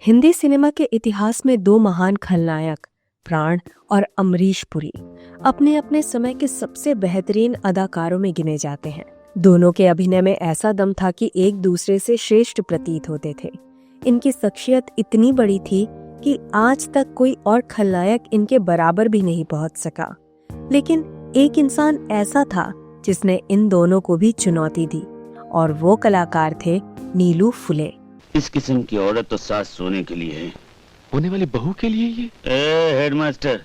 Hindi cinema के इतिहास में दो महान खलनायक प्राण और अमरीश पुरी अपने अपने समय के सबसे बेहतरीन अदाकारों में गिने जाते हैं। दोनों के अभिनय में ऐसा दम था कि एक दूसरे से श्रेष्ठ प्रतीत होते थे। इनकी शख्सियत इतनी बड़ी थी कि आज तक कोई और खलनायक इनके बराबर भी नहीं पहुंच सका। लेकिन एक इंसान ऐसा था जिसने इन दोनों को भी चुनौती दी, और वो कलाकार थे नीलू फुले। इस किस्म की औरत तो सास सोने के लिए है, होने वाली बहू के लिए ये। हेडमास्टर,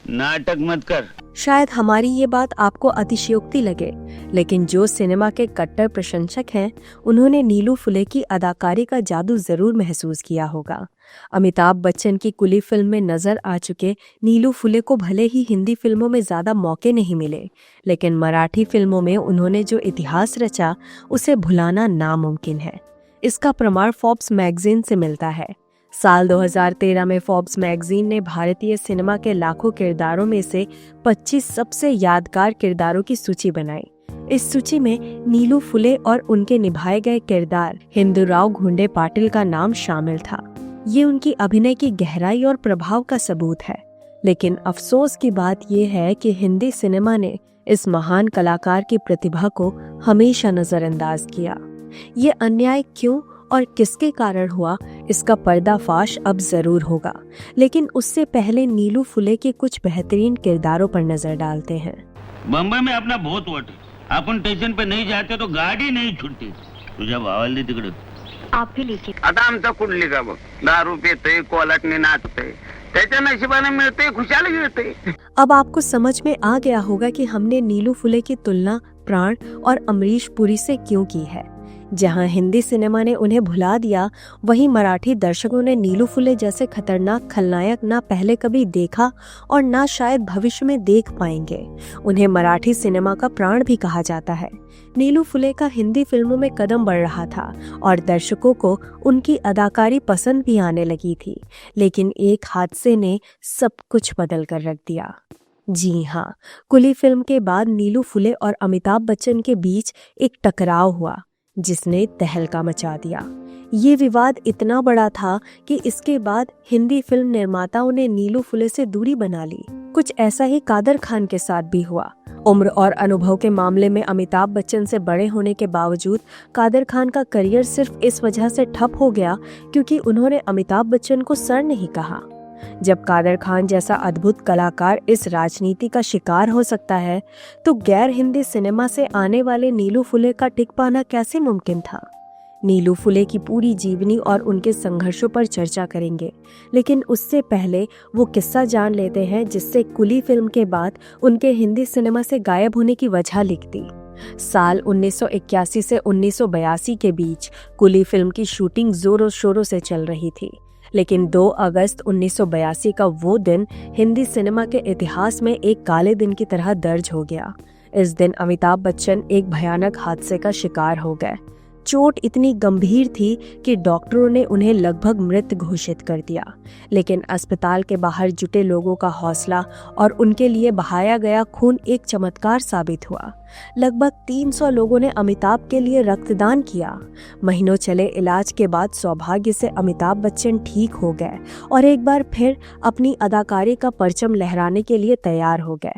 नाटक मत कर। शायद हमारी ये बात आपको अतिशयोक्ति लगे, लेकिन जो सिनेमा के कट्टर प्रशंसक हैं, उन्होंने नीलू फुले की अदाकारी का जादू जरूर महसूस किया होगा। अमिताभ बच्चन की कुली फिल्म में नजर आ चुके नीलू फुले को भले ही हिंदी फिल्मों में ज्यादा मौके नहीं मिले, लेकिन मराठी फिल्मों में उन्होंने जो इतिहास रचा उसे भुलाना नामुमकिन है। इसका प्रमाण फोर्ब्स मैगजीन से मिलता है। साल 2013 में फोर्ब्स मैगजीन ने भारतीय सिनेमा के लाखों किरदारों में से 25 सबसे यादगार किरदारों की सूची बनाई। इस सूची में नीलू फुले और उनके निभाए गए किरदार हिंदूराव घुंडे पाटिल का नाम शामिल था। ये उनकी अभिनय की गहराई और प्रभाव का सबूत है। लेकिन अफसोस की बात यह है कि हिंदी सिनेमा ने इस महान कलाकार की प्रतिभा को हमेशा नजरअंदाज किया। ये अन्याय क्यों और किसके कारण हुआ, इसका पर्दाफाश अब जरूर होगा, लेकिन उससे पहले नीलू फुले के कुछ बेहतरीन किरदारों पर नजर डालते हैं। बम्बई में अपना बहुत वोट है। अपन स्टेशन पे नहीं जाते तो गाड़ी नहीं छुटती। तुझ्या भावाला तिकडे आप भी लीजिए। आता आमचा कुंडली का बघ, दारू पितोय, कोलाटणी नाचतोय, त्याच्या नशिबाने मिळते, खुशाल मिळते। अब आपको समझ में आ गया होगा कि हमने नीलू फुले की तुलना प्राण और अमरीश पुरी से क्यों की है। जहां हिंदी सिनेमा ने उन्हें भुला दिया, वहीं मराठी दर्शकों ने नीलू फुले जैसे खतरनाक खलनायक ना पहले कभी देखा और ना शायद भविष्य में देख पाएंगे। उन्हें मराठी सिनेमा का प्राण भी कहा जाता है। नीलू फुले का हिंदी फिल्मों में कदम बढ़ रहा था और दर्शकों को उनकी अदाकारी पसंद भी आने लगी थी, लेकिन एक हादसे ने सब कुछ बदल कर रख दिया। जी हाँ, कुली फिल्म के बाद नीलू फुले और अमिताभ बच्चन के बीच एक टकराव हुआ जिसने तहलका मचा दिया। ये विवाद इतना बड़ा था कि इसके बाद हिंदी फिल्म निर्माताओं ने नीलू फुले से दूरी बना ली। कुछ ऐसा ही कादर खान के साथ भी हुआ। उम्र और अनुभव के मामले में अमिताभ बच्चन से बड़े होने के बावजूद कादर खान का करियर सिर्फ इस वजह से ठप हो गया क्योंकि उन्होंने अमिताभ बच्चन को सर नहीं कहा। जब कादर खान जैसा अद्भुत कलाकार इस राजनीति का शिकार हो सकता है, तो गैर हिंदी सिनेमा से आने वाले नीलू फुले का टिक पाना कैसे मुमकिन था। नीलू फुले की पूरी जीवनी और उनके संघर्षों पर चर्चा करेंगे, लेकिन उससे पहले वो किस्सा जान लेते हैं जिससे कुली फिल्म के बाद उनके हिंदी सिनेमा से गायब होने की वजह लिखती। साल 1981 से 1982 के बीच कुली फिल्म की शूटिंग जोरों शोरों से चल रही थी, लेकिन 2 अगस्त 1982 का वो दिन हिंदी सिनेमा के इतिहास में एक काले दिन की तरह दर्ज हो गया। इस दिन अमिताभ बच्चन एक भयानक हादसे का शिकार हो गए। चोट इतनी गंभीर थी कि डॉक्टरों ने उन्हें लगभग मृत घोषित कर दिया, लेकिन अस्पताल के बाहर जुटे लोगों का हौसला और उनके लिए बहाया गया खून एक चमत्कार साबित हुआ। लगभग 300 लोगों ने अमिताभ के लिए रक्तदान किया। महीनों चले इलाज के बाद सौभाग्य से अमिताभ बच्चन ठीक हो गए और एक बार फिर अपनी अदाकारी का परचम लहराने के लिए तैयार हो गए।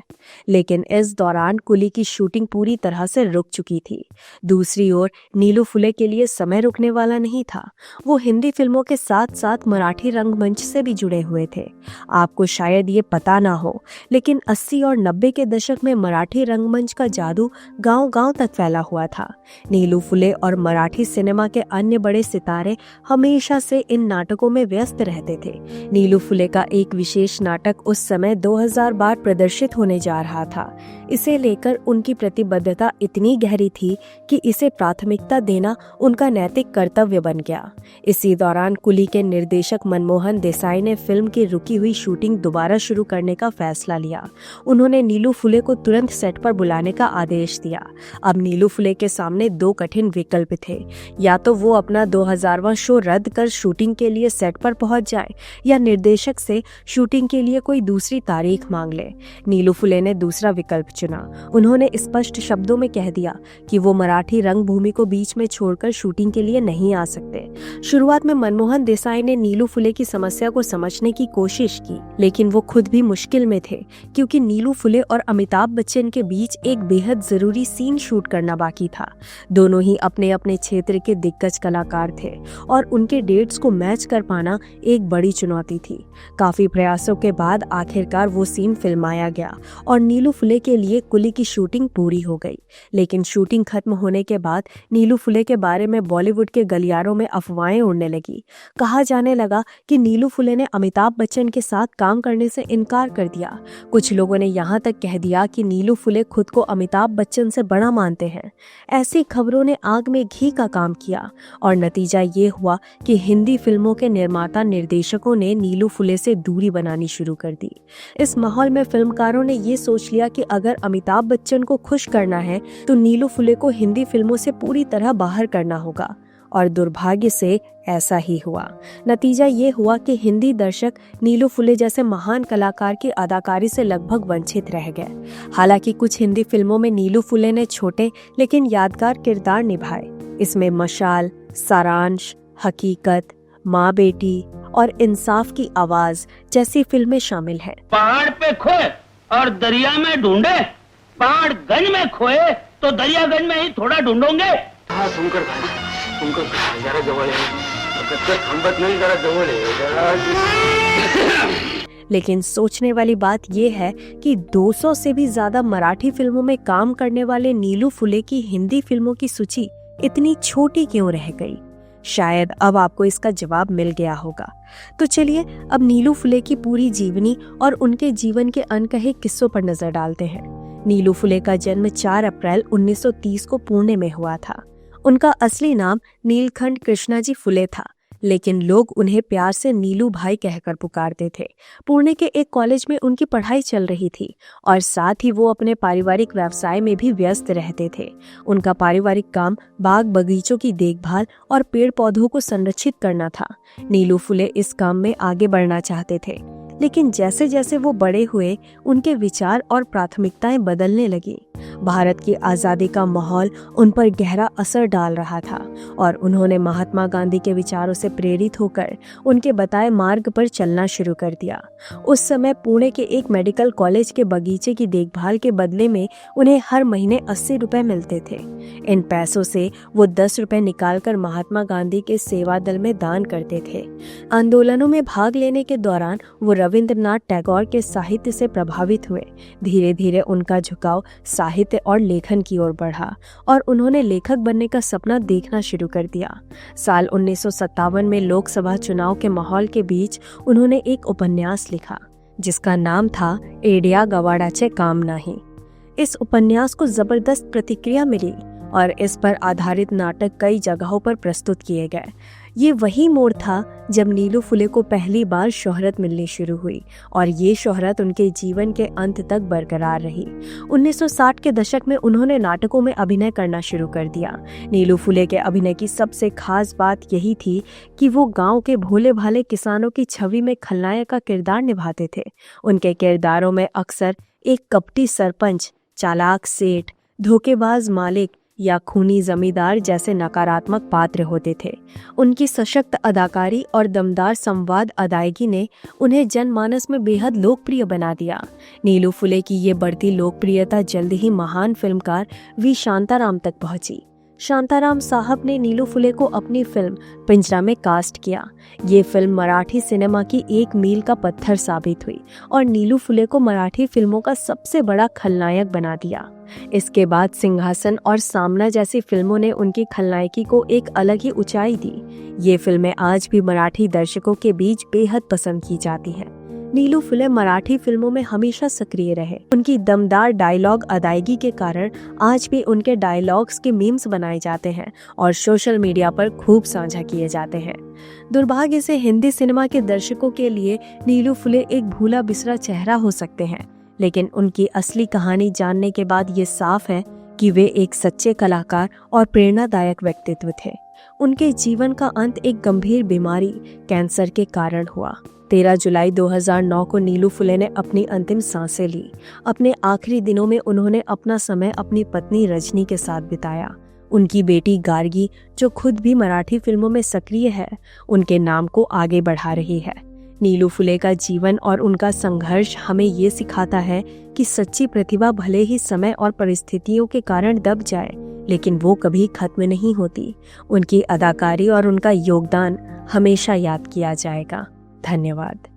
लेकिन इस दौरान कुली की शूटिंग पूरी तरह से रुक चुकी थी। दूसरी ओर नीलू फुले के लिए समय रुकने वाला नहीं था। वो हिंदी फिल्मों के साथ साथ मराठी रंगमंच से भी जुड़े हुए थे। आपको शायद ये पता ना हो, लेकिन 80 और 90 के दशक में मराठी रंगमंच का जादू गांव-गांव तक फैला हुआ था। नीलू फुले और मराठी सिनेमा के अन्य बड़े सितारे हमेशा से इन नाटकों में व्यस्त रहते थे। नीलू फुले का एक विशेष नाटक उस समय 2000 बार प्रदर्शित होने जा रहा था। इसे लेकर उनकी प्रतिबद्धता इतनी गहरी थी कि इसे प्राथमिकता देना उनका नैतिक कर्तव्य बन गया। इसी दौरान कुली के निर्देशक मनमोहन देसाई ने फिल्म की रुकी हुई शूटिंग दोबारा शुरू करने का फैसला लिया। उन्होंने नीलू फुले को तुरंत सेट पर बुलाने का आदेश दिया। अब नीलू फुले के सामने दो कठिन विकल्प थे, या तो वो अपना 2000वां शो रद्द कर शूटिंग के लिए सेट पर पहुंच जाए या निर्देशक से शूटिंग के लिए कोई दूसरी तारीख मांग ले। नीलू फुले ने दूसरा विकल्प चुना। उन्होंने स्पष्ट शब्दों में कह दिया कि वो मराठी रंगभूमि को बीच में छोड़कर शूटिंग के लिए नहीं आ सकते। शुरुआत में मनमोहन देसाई ने नीलू फुले की समस्या को समझने की कोशिश की, लेकिन वो खुद भी मुश्किल में थे क्योंकि नीलू फुले और अमिताभ बच्चन के बीच एक बेहद जरूरी सीन शूट करना बाकी था। दोनों ही अपने अपने क्षेत्र के दिग्गज कलाकार थे और उनके डेट्स को मैच कर पाना एक बड़ी चुनौती थी। काफी प्रयासों के बाद आखिरकार वो सीन फिल्माया गया और नीलू फुले के लिए कुली की शूटिंग पूरी हो गई। लेकिन शूटिंग खत्म होने के बाद नीलू फुले के बारे में बॉलीवुड के गलियारों में अफवाहें उड़ने लगी। कहा जाने लगा कि नीलू फुले ने अमिताभ बच्चन के साथ काम करने से इनकार कर दिया। कुछ लोगों ने यहाँ तक कह दिया कि नीलू फुले खुद को अमिताभ बच्चन से बड़ा मानते हैं। ऐसी खबरों ने आग में घी का काम किया और नतीजा ये हुआ कि हिंदी फिल्मों के निर्माता निर्देशकों ने नीलू फुले से दूरी बनानी शुरू कर दी। इस माहौल में फिल्मकारों ने ये सोच लिया कि अगर अमिताभ बच्चन को खुश करना है तो नीलू फुले को हिंदी फिल्मों से पूरी तरह बाहर करना होगा, और दुर्भाग्य से ऐसा ही हुआ। नतीजा ये हुआ कि हिंदी दर्शक नीलू फुले जैसे महान कलाकार की अदाकारी से लगभग वंचित रह गए। हालांकि कुछ हिंदी फिल्मों में नीलू फुले ने छोटे लेकिन यादगार किरदार निभाए। इसमें मशाल, सारांश, हकीकत, माँ बेटी और इंसाफ की आवाज जैसी फिल्में शामिल हैं। पहाड़ पे खोए और दरिया में ढूंढे, पहाड़गंज में खोए तो दरियागंज में ही थोड़ा ढूंढोगे। हाँ सुनकर जरा जवळ आहे, थांबत नाही, जरा जवळ आहे। लेकिन सोचने वाली बात यह है कि 200 से भी ज्यादा मराठी फिल्मों में काम करने वाले नीलू फुले की हिंदी फिल्मों की सूची इतनी छोटी क्यों रह गई? शायद अब आपको इसका जवाब मिल गया होगा। तो चलिए अब नीलू फुले की पूरी जीवनी और उनके जीवन के अनकहे किस्सों पर नजर डालते हैं। नीलू फुले का जन्म 4 अप्रैल 1930 को पुणे में हुआ था। उनका असली नाम नीलकंठ कृष्णाजी फुले था, लेकिन लोग उन्हें प्यार से नीलू भाई कहकर पुकारते थे। पुणे के एक कॉलेज में उनकी पढ़ाई चल रही थी और साथ ही वो अपने पारिवारिक व्यवसाय में भी व्यस्त रहते थे। उनका पारिवारिक काम बाग बगीचों की देखभाल और पेड़ पौधों को संरक्षित करना था। नीलू फुले इस काम में आगे बढ़ना चाहते थे, लेकिन जैसे जैसे वो बड़े हुए उनके विचार और प्राथमिकताएं बदलने लगी। भारत की आज़ादी का माहौल उन पर गहरा असर डाल रहा था और उन्होंने महात्मा गांधी के विचारों से प्रेरित होकर उनके बताए मार्ग पर चलना शुरू कर दिया। उस समय पुणे के एक मेडिकल कॉलेज के बगीचे की देखभाल के बदले में उन्हें हर महीने 80 रुपए मिलते थे। इन पैसों से वो 10 रुपए निकालकर महात्मा गांधी के सेवा दल में दान करते थे। आंदोलनों में भाग लेने के दौरान वो रविंद्रनाथ टैगोर के साहित्य से प्रभावित हुए। धीरे धीरे उनका झुकाव साहित्य और लेखन की ओर बढ़ा और उन्होंने लेखक बनने का सपना देखना शुरू कर दिया। साल 1957 में लोकसभा चुनाव के माहौल के बीच उन्होंने एक उपन्यास लिखा जिसका नाम था एडिया गवाडाचे काम नाही। इस उपन्यास को जबरदस्त प्रतिक्रिया मिली और इस पर आधारित नाटक कई जगहों पर प्रस्तुत किए गए। ये वही मोड़ था जब नीलू फुले को पहली बार शोहरत मिलनी शुरू हुई और ये शोहरत उनके जीवन के अंत तक बरकरार रही। 1960 के दशक में उन्होंने नाटकों में अभिनय करना शुरू कर दिया। नीलू फुले के अभिनय की सबसे खास बात यही थी कि वो गांव के भोले भाले किसानों की छवि में खलनायक का किरदार निभाते थे। उनके किरदारों में अक्सर एक कपटी सरपंच, चालाक सेठ, धोखेबाज मालिक या खूनी जमींदार जैसे नकारात्मक पात्र होते थे। उनकी सशक्त अदाकारी और दमदार संवाद अदायगी ने उन्हें जनमानस में बेहद लोकप्रिय बना दिया। नीलू फुले की ये बढ़ती लोकप्रियता जल्द ही महान फिल्मकार वी शांताराम तक पहुंची। शांताराम साहब ने नीलू फुले को अपनी फिल्म पिंजरा में कास्ट किया। ये फिल्म मराठी सिनेमा की एक मील का पत्थर साबित हुई और नीलू फुले को मराठी फिल्मों का सबसे बड़ा खलनायक बना दिया। इसके बाद सिंहासन और सामना जैसी फिल्मों ने उनकी खलनायकी को एक अलग ही ऊंचाई दी। ये फिल्में आज भी मराठी दर्शकों के बीच बेहद पसंद की जाती हैं। नीलू फुले मराठी फिल्मों में हमेशा सक्रिय रहे। उनकी दमदार डायलॉग अदायगी के कारण आज भी उनके डायलॉग्स के मीम्स बनाए जाते हैं और सोशल मीडिया पर खूब साझा किए जाते हैं। दुर्भाग्य से हिंदी सिनेमा के दर्शकों के लिए नीलू फुले एक भूला बिसरा चेहरा हो सकते हैं, लेकिन उनकी असली कहानी जानने के बाद ये साफ है कि वे एक सच्चे कलाकार और प्रेरणादायक व्यक्तित्व थे। उनके जीवन का अंत एक गंभीर बीमारी कैंसर के कारण हुआ। 13 जुलाई 2009 को नीलू फुले ने अपनी अंतिम सांसें ली। अपने आखिरी दिनों में उन्होंने अपना समय अपनी पत्नी रजनी के साथ बिताया। उनकी बेटी गार्गी, जो खुद भी मराठी फिल्मों में सक्रिय है, उनके नाम को आगे बढ़ा रही है। नीलू फुले का जीवन और उनका संघर्ष हमें ये सिखाता है कि सच्ची प्रतिभा भले ही समय और परिस्थितियों के कारण दब जाए, लेकिन वो कभी खत्म नहीं होती। उनकी अदाकारी और उनका योगदान हमेशा याद किया जाएगा। धन्यवाद।